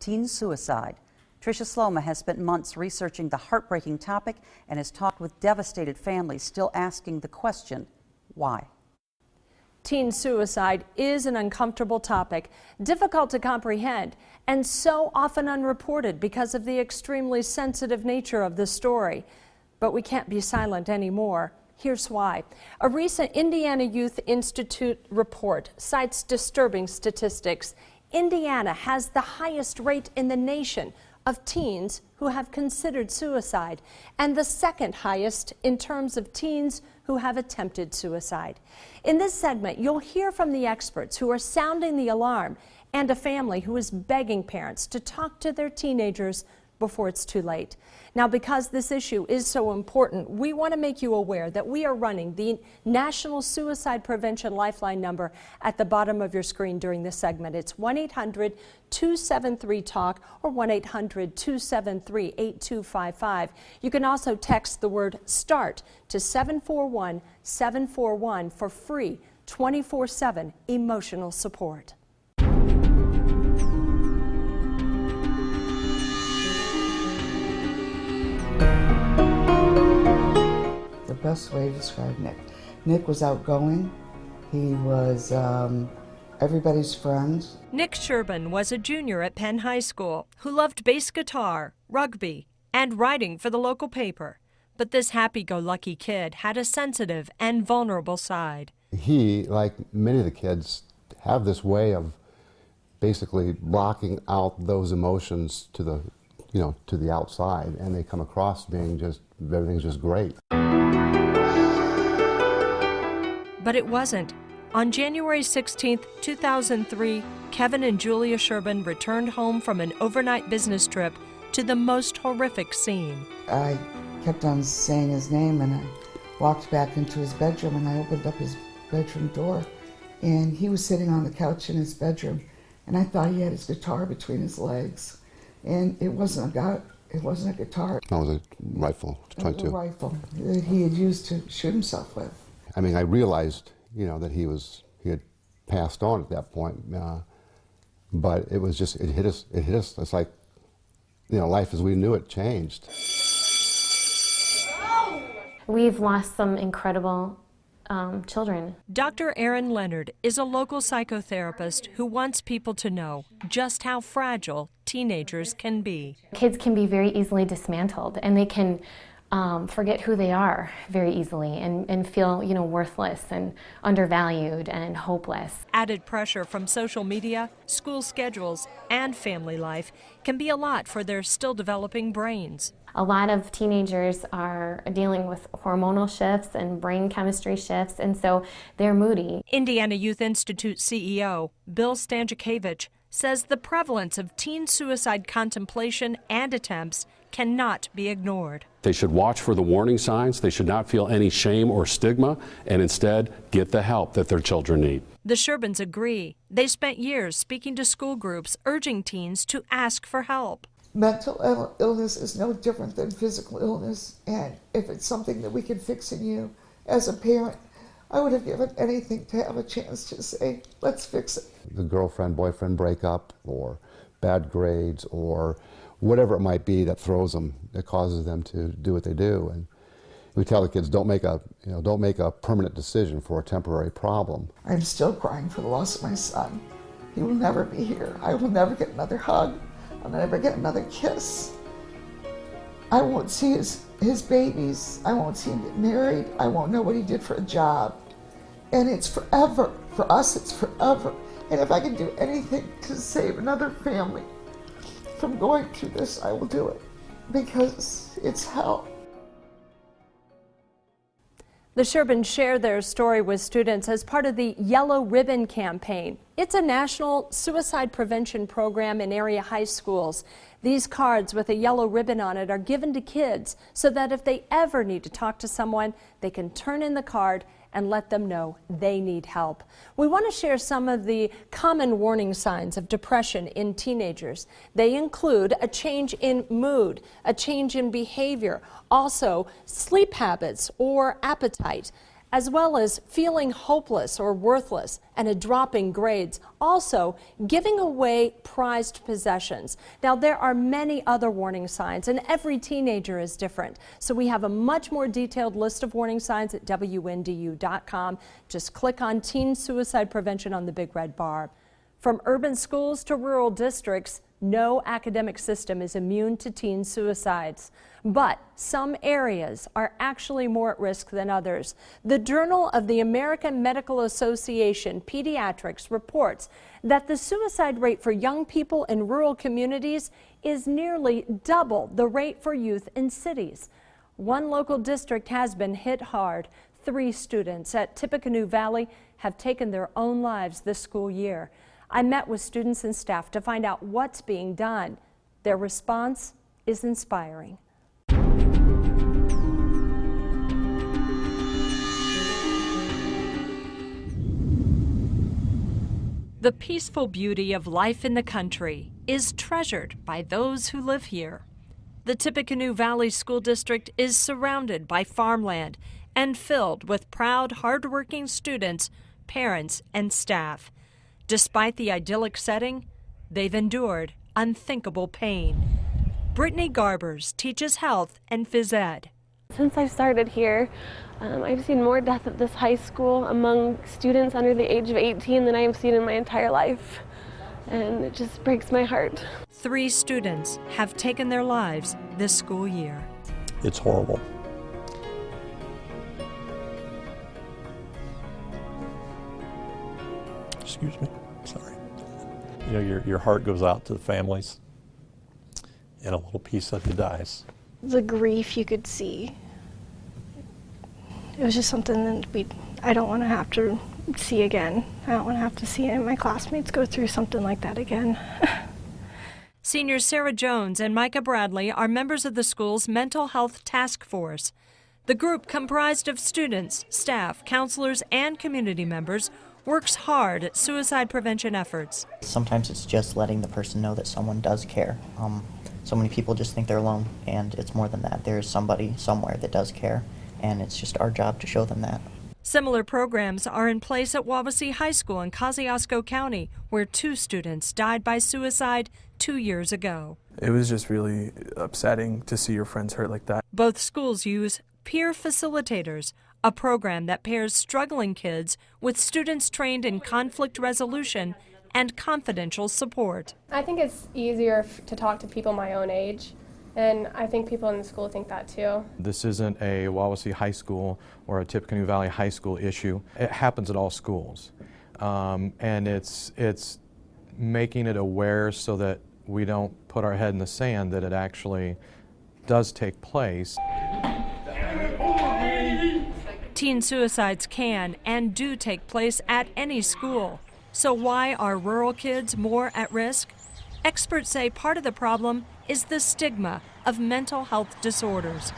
teen suicide. Tricia Sloma has spent months researching the heartbreaking topic and has talked with devastated families still asking the question, why? Teen suicide is an uncomfortable topic, difficult to comprehend, and so often unreported because of the extremely sensitive nature of the story. But we can't be silent anymore. Here's why. A recent Indiana Youth Institute report cites disturbing statistics. Indiana has the highest rate in the nation of teens who have considered suicide, and the second highest in terms of teens who have attempted suicide. In this segment, you'll hear from the experts who are sounding the alarm and a family who is begging parents to talk to their teenagers before it's too late. Now, because this issue is so important, we want to make you aware that we are running the National Suicide Prevention Lifeline number at the bottom of your screen during this segment. It's 1-800-273-TALK or 1-800-273-8255. You can also text the word START to 741-741 for free 24/7 emotional support. The best way to describe Nick. Nick was outgoing. He was everybody's friend. Nick Sherbin was a junior at Penn High School who loved bass guitar, rugby, and writing for the local paper. But this happy-go-lucky kid had a sensitive and vulnerable side. He, like many of the kids, have this way of basically blocking out those emotions to the, to the outside, and they come across being just, everything's just great. But it wasn't. On January 16, 2003, Kevin and Julia Sherbin returned home from an overnight business trip to the most horrific scene. I kept on saying his name, and I walked back into his bedroom, and I opened up his bedroom door, and he was sitting on the couch in his bedroom, and I thought he had his guitar between his legs, and it wasn't a guitar. That was a rifle, It was a rifle that he had used to shoot himself with. I mean, I realized, that he had passed on at that point, but it was just, it hit us. It's like, life as we knew it changed. We've lost some incredible children. Dr. Erin Leonard is a local psychotherapist who wants people to know just how fragile teenagers can be. Kids can be very easily dismantled, and they can forget who they are very easily and feel, worthless and undervalued and hopeless. Added pressure from social media, school schedules, and family life can be a lot for their still developing brains. A lot of teenagers are dealing with hormonal shifts and brain chemistry shifts, and so they're moody. Indiana Youth Institute CEO Bill Stanczykiewicz says the prevalence of teen suicide contemplation and attempts cannot be ignored. They should watch for the warning signs. They should not feel any shame or stigma, and instead get the help that their children need. The Sherbins agree. They spent years speaking to school groups urging teens to ask for help. Mental illness is no different than physical illness, and if it's something that we can fix in you, as a parent, I would have given anything to have a chance to say, let's fix it. The girlfriend-boyfriend breakup, or bad grades, or whatever it might be that throws them, that causes them to do what they do. And we tell the kids, don't make a permanent decision for a temporary problem. I'm still crying for the loss of my son. He will never be here. I will never get another hug. I'll never get another kiss. I won't see his babies. I won't see him get married. I won't know what he did for a job. And it's forever. For us, it's forever. And if I can do anything to save another family from going through this, I will do it, because it's hell. The Sherbins share their story with students as part of the Yellow Ribbon campaign. It's a national suicide prevention program in area high schools. These cards with a yellow ribbon on it are given to kids so that if they ever need to talk to someone, they can turn in the card and let them know they need help. We want to share some of the common warning signs of depression in teenagers. They include a change in mood, a change in behavior, also sleep habits or appetite, as well as feeling hopeless or worthless and a drop in grades. Also, giving away prized possessions. Now, there are many other warning signs, and every teenager is different. So we have a much more detailed list of warning signs at WNDU.com. Just click on Teen Suicide Prevention on the big red bar. From urban schools to rural districts, no academic system is immune to teen suicides. But some areas are actually more at risk than others. The Journal of the American Medical Association Pediatrics reports that the suicide rate for young people in rural communities is nearly double the rate for youth in cities. One local district has been hit hard. 3 students at Tippecanoe Valley have taken their own lives this school year. I met with students and staff to find out what's being done. Their response is inspiring. The peaceful beauty of life in the country is treasured by those who live here. The Tippecanoe Valley School District is surrounded by farmland and filled with proud, hardworking students, parents, and staff. Despite the idyllic setting, they've endured unthinkable pain. Brittany Garbers teaches health and phys ed. Since I started here, I've seen more death at this high school among students under the age of 18 than I have seen in my entire life. And it just breaks my heart. 3 students have taken their lives this school year. It's horrible. Excuse me, sorry. You know, your heart goes out to the families, and a little piece of you dies. The grief you could see. It was just something that I don't want to have to see again. I don't want to have to see any of my classmates go through something like that again. Seniors Sarah Jones and Micah Bradley are members of the school's mental health task force. The group, comprised of students, staff, counselors, and community members, works hard at suicide prevention efforts. Sometimes it's just letting the person know that someone does care. So many people just think they're alone, and it's more than that. There is somebody somewhere that does care, and it's just our job to show them that. Similar programs are in place at Wawasee High School in Kosciuszko County, where 2 students died by suicide 2 years ago. It was just really upsetting to see your friends hurt like that. Both schools use peer facilitators, a program that pairs struggling kids with students trained in conflict resolution and confidential support. I think it's easier to talk to people my own age, and I think people in the school think that too. This isn't a Wawasee High School or a Tippecanoe Valley High School issue. It happens at all schools, and it's making it aware so that we don't put our head in the sand that it actually does take place. Teen suicides can and do take place at any school. So why are rural kids more at risk? Experts say part of the problem is the stigma of mental health disorders.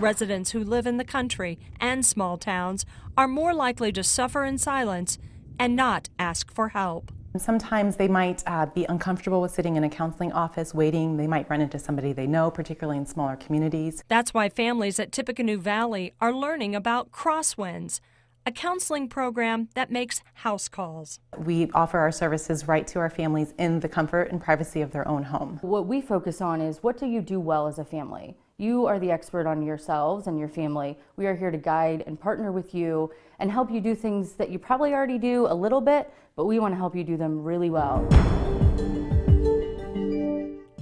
Residents who live in the country and small towns are more likely to suffer in silence and not ask for help. Sometimes they might be uncomfortable with sitting in a counseling office waiting. They might run into somebody they know, particularly in smaller communities. That's why families at Tippecanoe Valley are learning about Crosswinds, a counseling program that makes house calls. We offer our services right to our families in the comfort and privacy of their own home. What we focus on is, what do you do well as a family? You are the expert on yourselves and your family. We are here to guide and partner with you and help you do things that you probably already do a little bit, but we want to help you do them really well.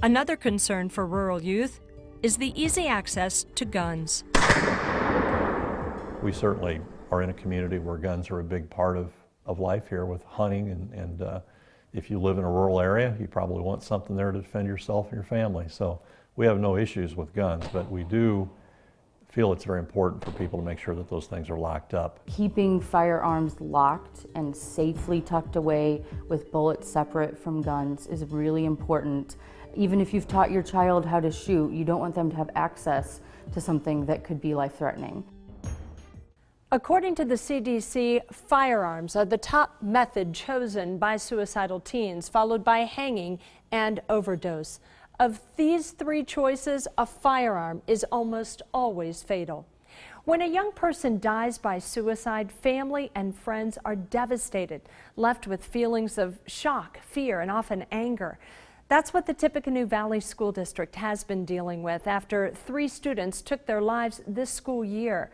Another concern for rural youth is the easy access to guns. We certainly are in a community where guns are a big part of life here with hunting, and if you live in a rural area, you probably want something there to defend yourself and your family. So we have no issues with guns, but we do feel it's very important for people to make sure that those things are locked up. Keeping firearms locked and safely tucked away with bullets separate from guns is really important. Even if you've taught your child how to shoot, you don't want them to have access to something that could be life-threatening. According to the CDC, firearms are the top method chosen by suicidal teens, followed by hanging and overdose. Of these 3 choices, a firearm is almost always fatal. When a young person dies by suicide, family and friends are devastated, left with feelings of shock, fear, and often anger. That's what the Tippecanoe Valley School District has been dealing with after 3 students took their lives this school year.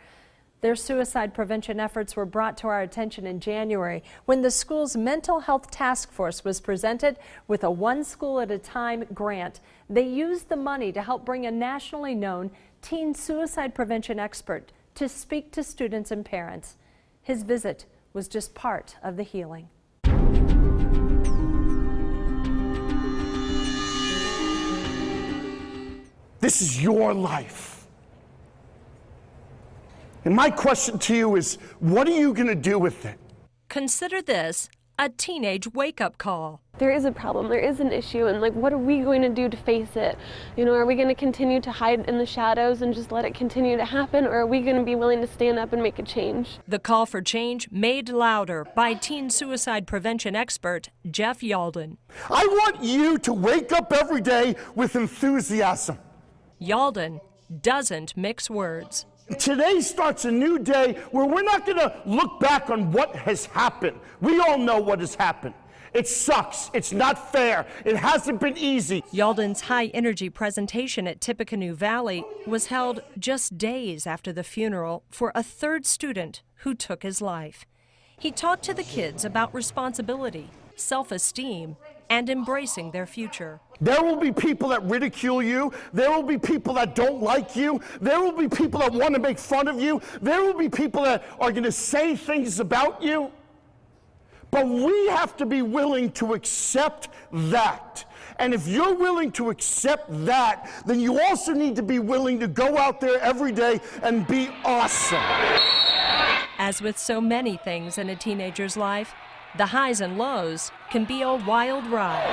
Their suicide prevention efforts were brought to our attention in January when the school's mental health task force was presented with a one school at a time grant. They used the money to help bring a nationally known teen suicide prevention expert to speak to students and parents. His visit was just part of the healing. This is your life. And my question to you is, what are you going to do with it? Consider this a teenage wake-up call. There is a problem, there is an issue, and what are we going to do to face it? Are we going to continue to hide in the shadows and just let it continue to happen, or are we going to be willing to stand up and make a change? The call for change made louder by teen suicide prevention expert Jeff Yalden. I want you to wake up every day with enthusiasm. Yalden doesn't mix words. Today starts a new day where we're not going to look back on what has happened. We all know what has happened. It sucks. It's not fair. It hasn't been easy. Yalden's high-energy presentation at Tippecanoe Valley was held just days after the funeral for a 3rd student who took his life. He talked to the kids about responsibility, self-esteem, and embracing their future. There will be people that ridicule you. There will be people that don't like you. There will be people that want to make fun of you. There will be people that are going to say things about you. But we have to be willing to accept that. And if you're willing to accept that, then you also need to be willing to go out there every day and be awesome. As with so many things in a teenager's life, the highs and lows can be a wild ride.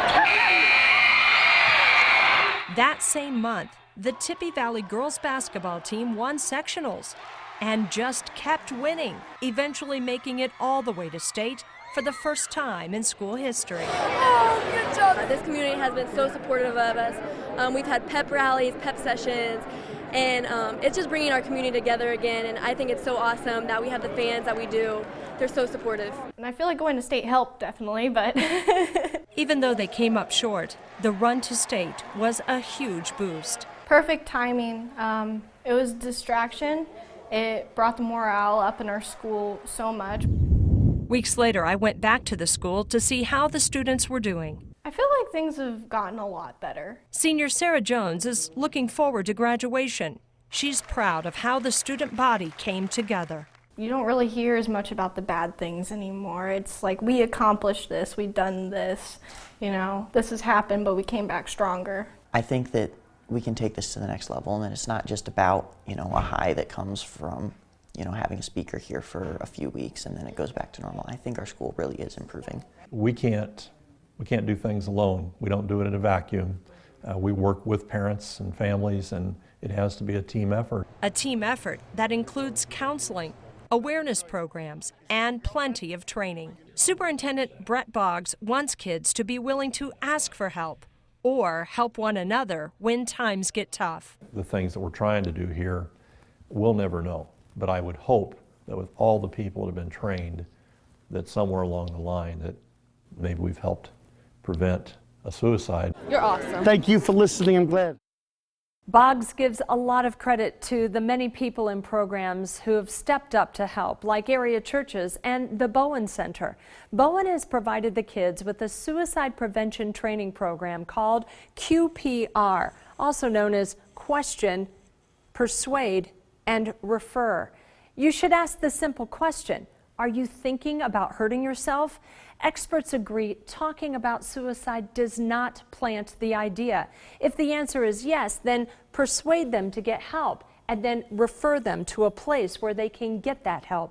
That same month, the Tippy Valley girls basketball team won sectionals and just kept winning, eventually making it all the way to state for the first time in school history. Oh, good job! This community has been so supportive of us. We've had pep rallies, pep sessions, and it's just bringing our community together again, and I think it's so awesome that we have the fans that we do. They're so supportive. And I feel like going to state helped, definitely, but... Even though they came up short, the run to state was a huge boost. Perfect timing. It was distraction. It brought the morale up in our school so much. Weeks later, I went back to the school to see how the students were doing. I feel like things have gotten a lot better. Senior Sarah Jones is looking forward to graduation. She's proud of how the student body came together. You don't really hear as much about the bad things anymore. It's like, we accomplished this, we've done this, this has happened, but we came back stronger. I think that we can take this to the next level, and it's not just about, a high that comes from, having a speaker here for a few weeks and then it goes back to normal. I think our school really is improving. We can't do things alone. We don't do it in a vacuum. We work with parents and families, and it has to be a team effort. A team effort that includes counseling, awareness programs, and plenty of training. Superintendent Brett Boggs wants kids to be willing to ask for help or help one another when times get tough. The things that we're trying to do here, we'll never know. But I would hope that with all the people that have been trained, that somewhere along the line that maybe we've helped prevent a suicide. You're awesome. Thank you for listening. I'm glad. Boggs gives a lot of credit to the many people in programs who have stepped up to help, like area churches and the Bowen Center. Bowen has provided the kids with a suicide prevention training program called QPR, also known as Question, Persuade, and Refer. You should ask the simple question, are you thinking about hurting yourself? Experts agree talking about suicide does not plant the idea. If the answer is yes, then persuade them to get help and then refer them to a place where they can get that help.